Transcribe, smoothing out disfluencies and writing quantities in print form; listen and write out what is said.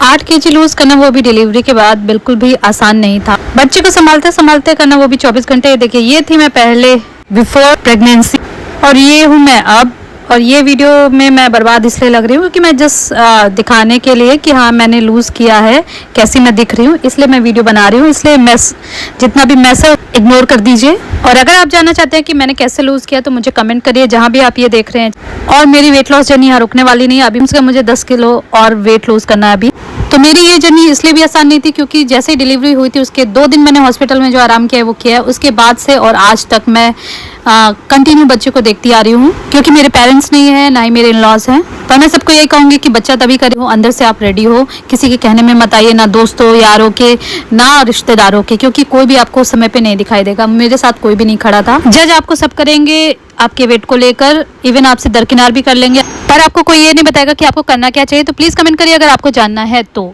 8 kg loose करना, वो भी डिलीवरी के बाद, बिल्कुल भी आसान नहीं था। बच्चे को संभालते संभालते करना, वो भी 24 घंटे। देखिए ये थी मैं पहले बिफोर प्रेगनेंसी और ये हूँ मैं अब। और ये वीडियो में मैं बर्बाद इसलिए लग रही हूँ क्योंकि मैं जस्ट दिखाने के लिए कि हाँ मैंने लूज़ किया है, कैसी मैं दिख रही हूँ, इसलिए मैं वीडियो बना रही हूँ। इसलिए मैस जितना भी मैस है इग्नोर कर दीजिए। और अगर आप जानना चाहते हैं कि मैंने कैसे लूज़ किया तो मुझे कमेंट करिए जहाँ भी आप ये देख रहे हैं। और मेरी वेट लॉस जर्नी यहाँ रुकने वाली नहीं है, अभी मुझे 10 किलो और वेट लूज़ करना है अभी। तो मेरी ये जर्नी इसलिए भी आसान नहीं थी क्योंकि जैसे ही डिलीवरी हुई थी उसके 2 दिन मैंने हॉस्पिटल में जो आराम किया है वो किया है। उसके बाद से और आज तक मैं कंटिन्यू बच्चे को देखती आ रही हूँ क्योंकि मेरे पेरेंट्स नहीं है, ना ही मेरे इन-लॉज हैं। तो मैं सबको यही कहूँगी कि बच्चा तभी करे हो अंदर से आप रेडी हो, किसी के कहने में मत आइए, ना दोस्तों यारों के ना रिश्तेदारों के, क्योंकि कोई भी आपको समय पे नहीं दिखाई देगा। मेरे साथ कोई भी नहीं खड़ा था। जज आपको सब करेंगे आपके वेट को लेकर, इवन आपसे दरकिनार भी कर लेंगे, पर आपको कोई ये नहीं बताएगा कि आपको करना क्या चाहिए। तो प्लीज़ कमेंट करिए अगर आपको जानना है तो।